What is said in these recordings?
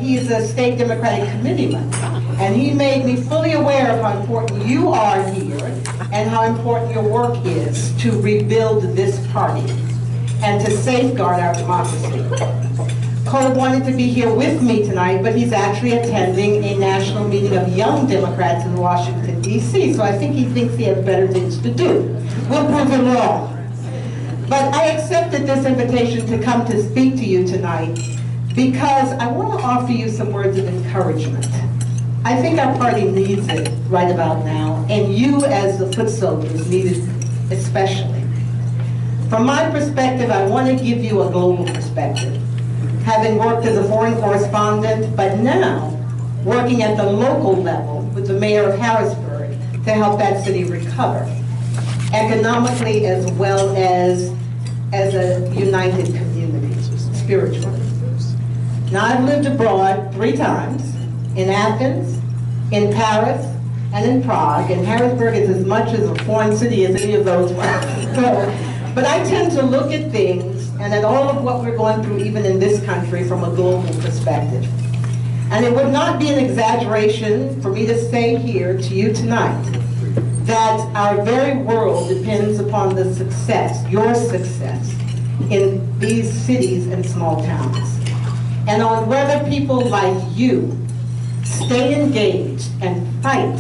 he's a state Democratic committeeman, and he made me fully aware of how important you are here and how important your work is to rebuild this party and to safeguard our democracy. Cole wanted to be here with me tonight, but he's actually attending a national meeting of young Democrats in Washington, D.C., so I think he thinks he has better things to do. We'll prove him wrong. But I accepted this invitation to come to speak to you tonight because I want to offer you some words of encouragement. I think our party needs it right about now, and you as the foot soldiers need it especially. From my perspective, I want to give you a global perspective. Having worked as a foreign correspondent, but now working at the local level with the mayor of Harrisburg to help that city recover, economically as well as a united community, spiritually. Now, I've lived abroad 3 times, in Athens, in Paris, and in Prague, and Harrisburg is as much as a foreign city as any of those were. But I tend to look at things and at all of what we're going through, even in this country, from a global perspective. And it would not be an exaggeration for me to say here to you tonight that our very world depends upon the success, your success, in these cities and small towns. And on whether people like you stay engaged and fight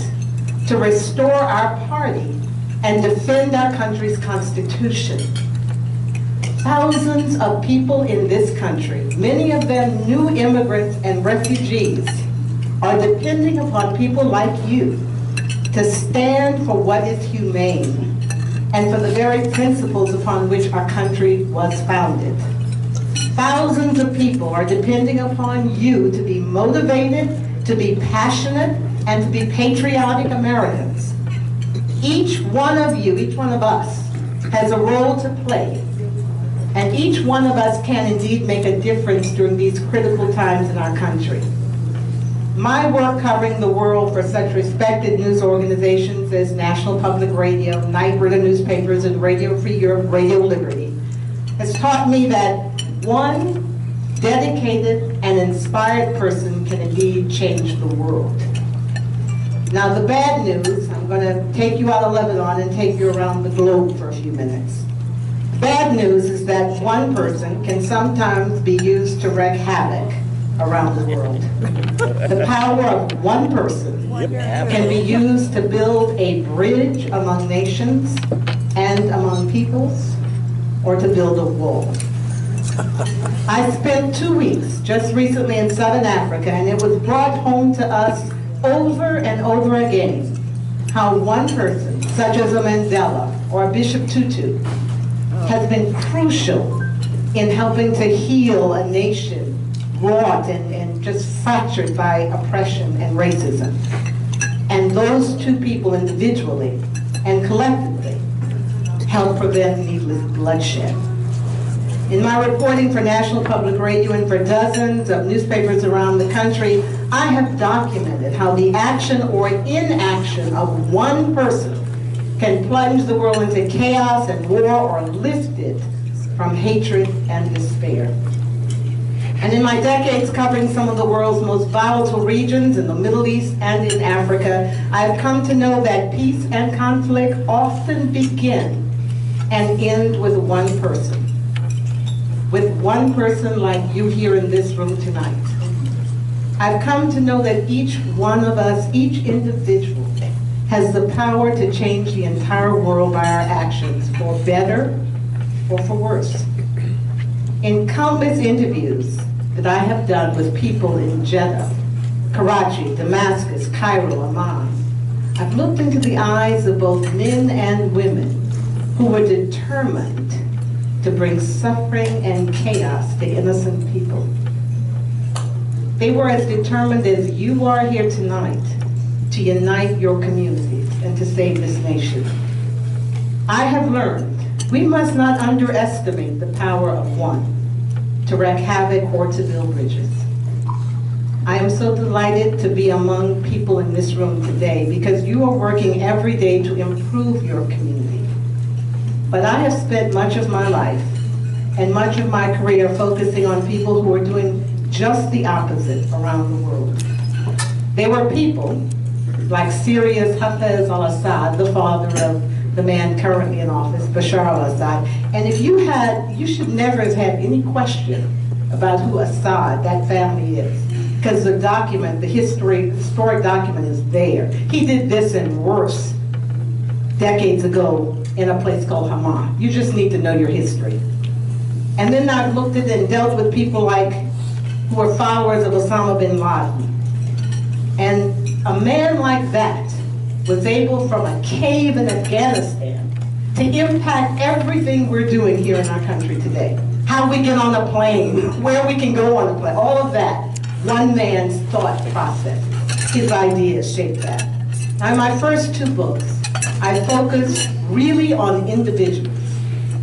to restore our party and defend our country's constitution. Thousands of people in this country, many of them new immigrants and refugees, are depending upon people like you to stand for what is humane and for the very principles upon which our country was founded. Thousands of people are depending upon you to be motivated, to be passionate, and to be patriotic Americans. Each one of you, each one of us, has a role to play, and each one of us can indeed make a difference during these critical times in our country. My work covering the world for such respected news organizations as National Public Radio, Night Reader newspapers, and Radio Free Europe, Radio Liberty, has taught me that one dedicated and inspired person can indeed change the world. Now, the bad news, I'm going to take you out of Lebanon and take you around the globe for a few minutes. Bad news is that one person can sometimes be used to wreak havoc around the world. The power of one person can be used to build a bridge among nations and among peoples, or to build a wall. I spent 2 weeks just recently in Southern Africa, and it was brought home to us over and over again how one person, such as a Mandela or a Bishop Tutu, has been crucial in helping to heal a nation wrought and just fractured by oppression and racism. And those two people individually and collectively help prevent needless bloodshed. In my reporting for National Public Radio and for dozens of newspapers around the country, I have documented how the action or inaction of one person can plunge the world into chaos and war or lift it from hatred and despair. And in my decades covering some of the world's most volatile regions in the Middle East and in Africa, I've come to know that peace and conflict often begin and end with one person. With one person like you here in this room tonight. I've come to know that each one of us, each individual, has the power to change the entire world by our actions, for better or for worse. In countless interviews that I have done with people in Jeddah, Karachi, Damascus, Cairo, Amman, I've looked into the eyes of both men and women who were determined to bring suffering and chaos to innocent people. They were as determined as you are here tonight to unite your communities and to save this nation. I have learned we must not underestimate the power of one to wreak havoc or to build bridges. I am so delighted to be among people in this room today because you are working every day to improve your community. But I have spent much of my life and much of my career focusing on people who are doing just the opposite around the world. There were people like Syria's Hafez al-Assad, the father of the man currently in office, Bashar al-Assad. And if you should never have had any question about who Assad, that family is, because the document, the historic document is there. He did this and worse decades ago in a place called Hama. You just need to know your history. And then I've looked at and dealt with people who are followers of Osama bin Laden. And a man like that was able, from a cave in Afghanistan, to impact everything we're doing here in our country today. How we get on a plane, where we can go on a plane, all of that. One man's thought process, his ideas shaped that. Now, in my first 2 books, I focus really on individuals,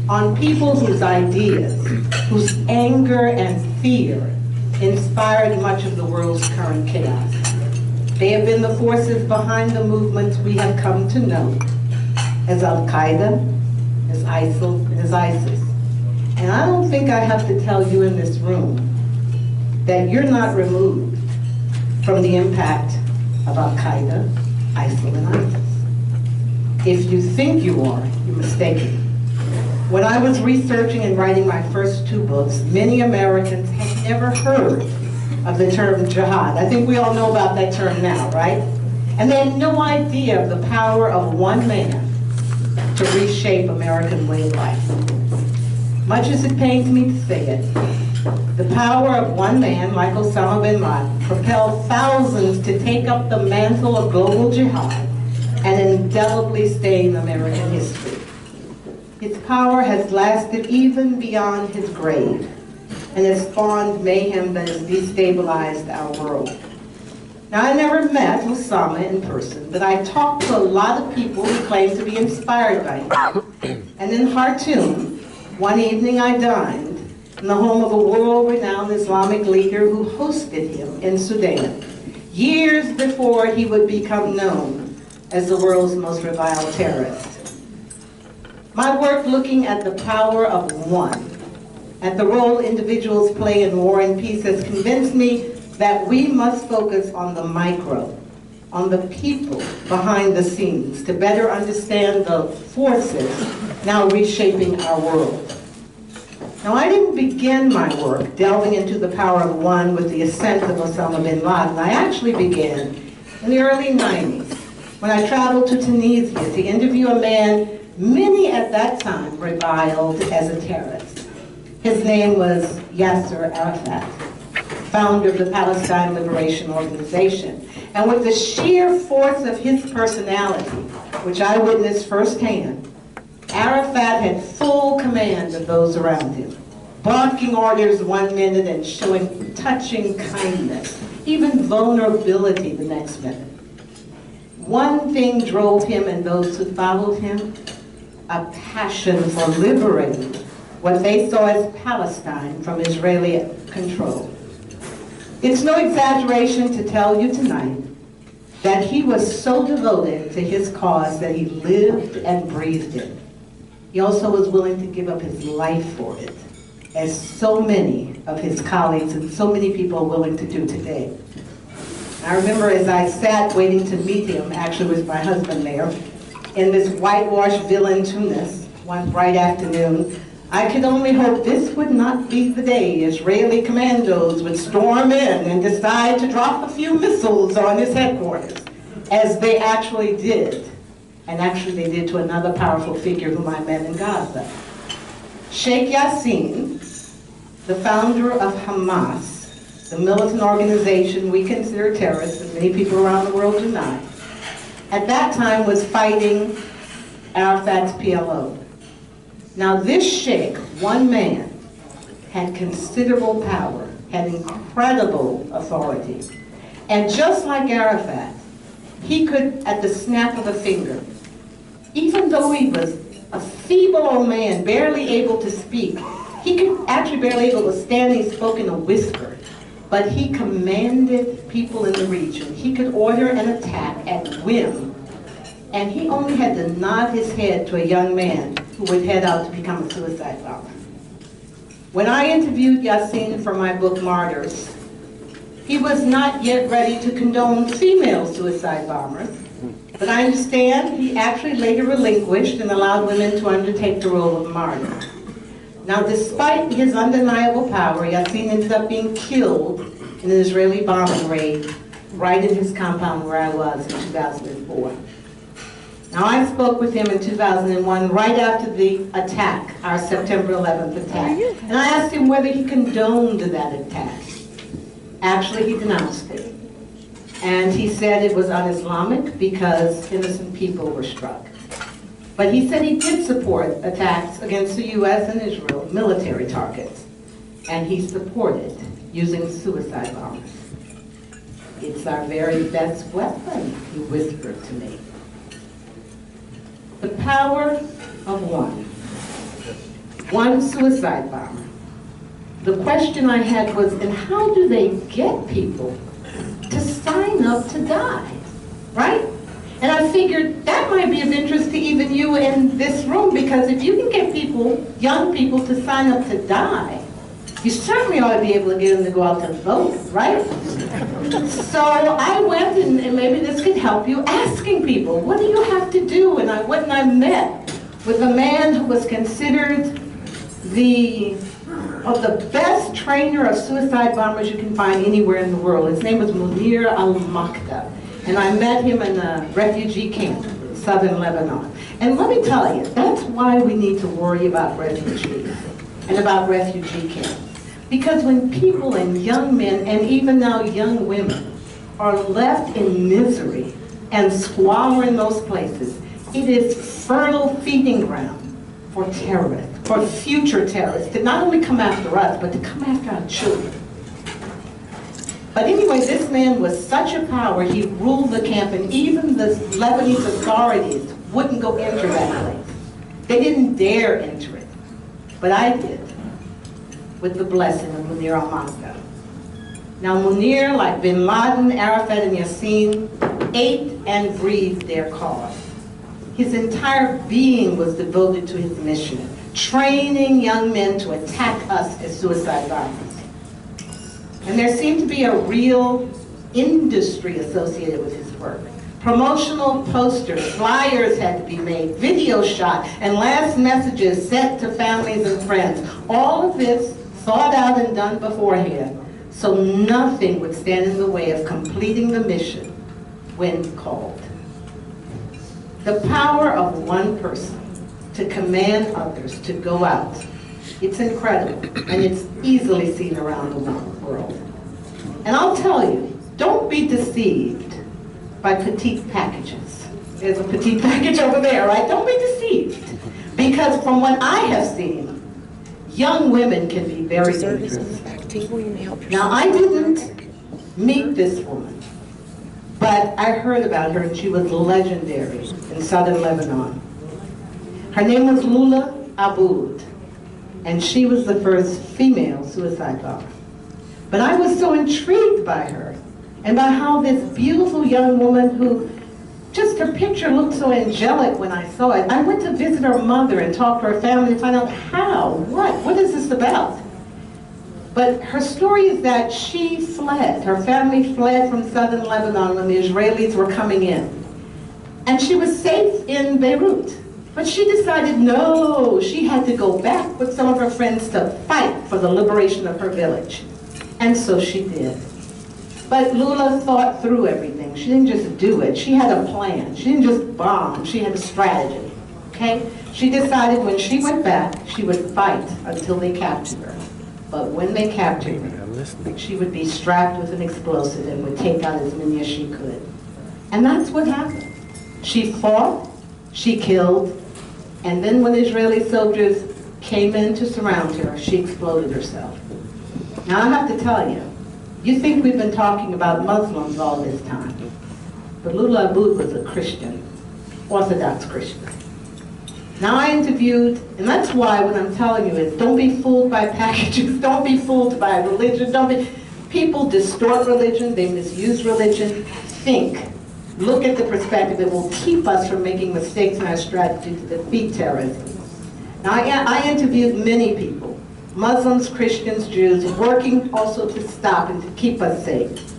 on people whose ideas, whose anger and fear inspired much of the world's current chaos. They have been the forces behind the movements we have come to know as Al-Qaeda, as ISIL, and as ISIS. And I don't think I have to tell you in this room that you're not removed from the impact of Al-Qaeda, ISIL, and ISIS. If you think you are, you're mistaken. When I was researching and writing my first 2 books, many Americans had never heard of the term jihad. I think we all know about that term now, right? And they had no idea of the power of one man to reshape American way of life. Much as it pains me to say it, the power of one man, like Osama bin Laden, propelled thousands to take up the mantle of global jihad and indelibly stain American history. His power has lasted even beyond his grave and has spawned mayhem that has destabilized our world. Now, I never met Osama in person, but I talked to a lot of people who claim to be inspired by him. And in Khartoum, one evening I dined in the home of a world-renowned Islamic leader who hosted him in Sudan, years before he would become known as the world's most reviled terrorist. My work looking at the power of one, at the role individuals play in war and peace, has convinced me that we must focus on the micro, on the people behind the scenes, to better understand the forces now reshaping our world. Now, I didn't begin my work delving into the power of one with the ascent of Osama bin Laden. I actually began in the early 90s when I traveled to Tunisia to interview a man many at that time reviled as a terrorist. His name was Yasser Arafat, founder of the Palestine Liberation Organization. And with the sheer force of his personality, which I witnessed firsthand, Arafat had full command of those around him, barking orders one minute and showing touching kindness, even vulnerability the next minute. One thing drove him and those who followed him: a passion for liberating what they saw as Palestine from Israeli control. It's no exaggeration to tell you tonight that he was so devoted to his cause that he lived and breathed it. He also was willing to give up his life for it, as so many of his colleagues and so many people are willing to do today. I remember as I sat waiting to meet him, actually with my husband there, in this whitewashed villa in Tunis, one bright afternoon, I could only hope this would not be the day Israeli commandos would storm in and decide to drop a few missiles on his headquarters, as they actually did. And actually they did to another powerful figure whom I met in Gaza. Sheikh Yassin, the founder of Hamas, the militant organization we consider terrorist, and many people around the world do not, at that time was fighting Arafat's PLO. Now this sheikh, one man, had considerable power, had incredible authority. And just like Arafat, he could, at the snap of a finger, even though he was a feeble old man, barely able to speak, he could actually barely able to stand, he spoke in a whisper, but he commanded people in the region. He could order an attack at whim, and he only had to nod his head to a young man who would head out to become a suicide bomber. When I interviewed Yassin for my book, Martyrs, he was not yet ready to condone female suicide bombers, but I understand he actually later relinquished and allowed women to undertake the role of martyr. Now, despite his undeniable power, Yassin ended up being killed in an Israeli bombing raid right in his compound where I was in 2004. Now, I spoke with him in 2001, right after the attack, our September 11th attack. And I asked him whether he condoned that attack. Actually, he denounced it. And he said it was un-Islamic because innocent people were struck. But he said he did support attacks against the US and Israel, military targets. And he supported using suicide bombers. It's our very best weapon, he whispered to me. The power of one suicide bomber. The question I had was, and how do they get people to sign up to die, right? And I figured that might be of interest to even you in this room, because if you can get people, young people, to sign up to die, you certainly ought to be able to get them to go out to vote, right? So I went, and maybe this could help you, asking people, what do you have to do? And I went and I met with a man who was considered the best trainer of suicide bombers you can find anywhere in the world. His name was Munir al-Makda. And I met him in a refugee camp in southern Lebanon. And let me tell you, that's why we need to worry about refugees and about refugee camps. Because when people and young men, and even now young women, are left in misery and squalor in those places, it is fertile feeding ground for terrorists, for future terrorists, to not only come after us, but to come after our children. But anyway, this man was such a power, he ruled the camp, and even the Lebanese authorities wouldn't go enter that place. They didn't dare enter it. But I did, with the blessing of Munir al-Makda. Now Munir, like bin Laden, Arafat, and Yassin, ate and breathed their cause. His entire being was devoted to his mission, training young men to attack us as suicide bombers. And there seemed to be a real industry associated with his work. Promotional posters, flyers had to be made, video shot, and last messages sent to families and friends. All of this thought out and done beforehand, so nothing would stand in the way of completing the mission when called. The power of one person to command others to go out, it's incredible, and it's easily seen around the world. And I'll tell you, don't be deceived by petite packages. There's a petite package over there, right? Don't be deceived. Because from what I have seen, young women can be very dangerous. Now, I didn't meet this woman, but I heard about her, and she was legendary in southern Lebanon. Her name was Lula Aboud, and she was the first female suicide bomber. But I was so intrigued by her, and by how this beautiful young woman who, just her picture looked so angelic when I saw it. I went to visit her mother and talk to her family and find out how, what is this about? But her story is that she fled, her family fled from southern Lebanon when the Israelis were coming in. And she was safe in Beirut. But she decided, no, she had to go back with some of her friends to fight for the liberation of her village. And so she did. But Lula thought through everything. She didn't just do it. She had a plan. She didn't just bomb. She had a strategy. Okay? She decided when she went back, she would fight until they captured her. But when they captured her, she would be strapped with an explosive and would take out as many as she could. And that's what happened. She fought, she killed, and then when Israeli soldiers came in to surround her, she exploded herself. Now I have to tell you, you think we've been talking about Muslims all this time, but Lula Aboud was a Christian, Orthodox Christian. Now I interviewed, and that's why what I'm telling you is, don't be fooled by packages, don't be fooled by religion, people distort religion, they misuse religion. Think, look at the perspective that will keep us from making mistakes in our strategy to defeat terrorism. Now I interviewed many people, Muslims, Christians, Jews, working also to stop and to keep us safe.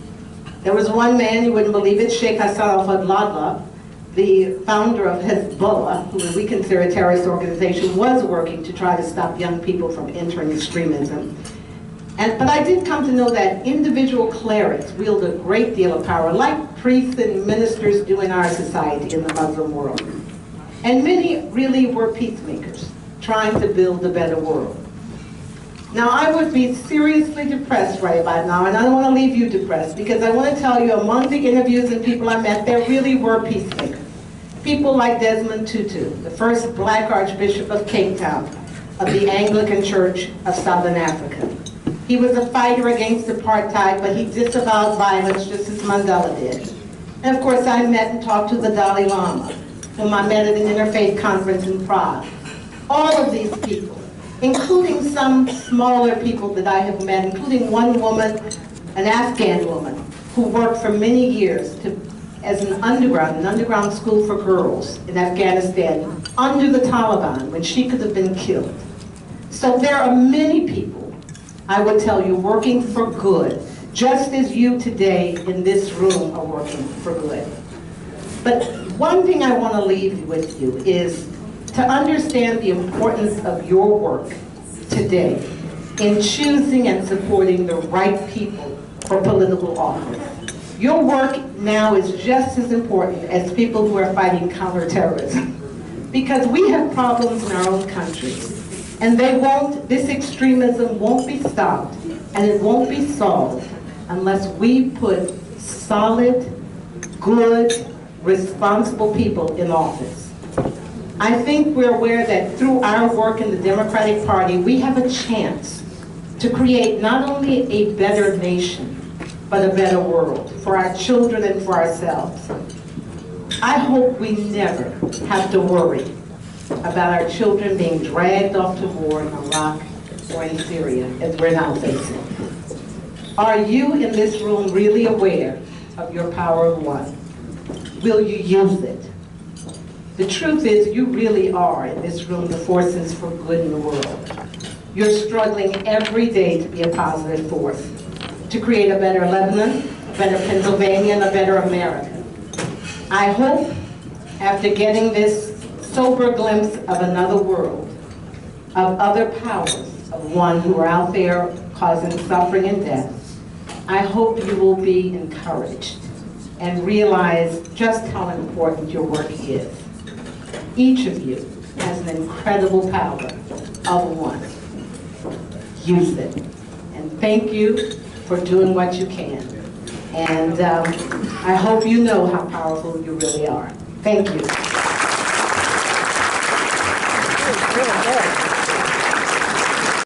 There was one man, you wouldn't believe it, Sheikh Hassan al-Fadlallah, the founder of Hezbollah, who we consider a terrorist organization, was working to try to stop young people from entering extremism. But I did come to know that individual clerics wield a great deal of power, like priests and ministers do in our society in the Muslim world. And many really were peacemakers, trying to build a better world. Now, I would be seriously depressed right about now, and I don't want to leave you depressed, because I want to tell you, among the interviews and people I met, there really were peacemakers. People like Desmond Tutu, the first black Archbishop of Cape Town, of the Anglican Church of Southern Africa. He was a fighter against apartheid, but he disavowed violence just as Mandela did. And of course, I met and talked to the Dalai Lama, whom I met at an interfaith conference in Prague. All of these people, including some smaller people that I have met, including one woman, an Afghan woman, who worked for many years as an underground school for girls in Afghanistan, under the Taliban, when she could have been killed. So there are many people, I would tell you, working for good, just as you today in this room are working for good. But one thing I want to leave with you is to understand the importance of your work today in choosing and supporting the right people for political office. Your work now is just as important as people who are fighting counterterrorism, because we have problems in our own country, and this extremism won't be stopped, and it won't be solved unless we put solid, good, responsible people in office. I think we're aware that through our work in the Democratic Party, we have a chance to create not only a better nation, but a better world for our children and for ourselves. I hope we never have to worry about our children being dragged off to war in Iraq or in Syria, as we're now facing. Are you in this room really aware of your power of one? Will you use it? The truth is, you really are in this room the forces for good in the world. You're struggling every day to be a positive force, to create a better Lebanon, a better Pennsylvania, and a better America. I hope, after getting this sober glimpse of another world, of other powers, of one who are out there causing suffering and death, I hope you will be encouraged and realize just how important your work is. Each of you has an incredible power of one. Use it. And thank you for doing what you can. And I hope you know how powerful you really are. Thank you.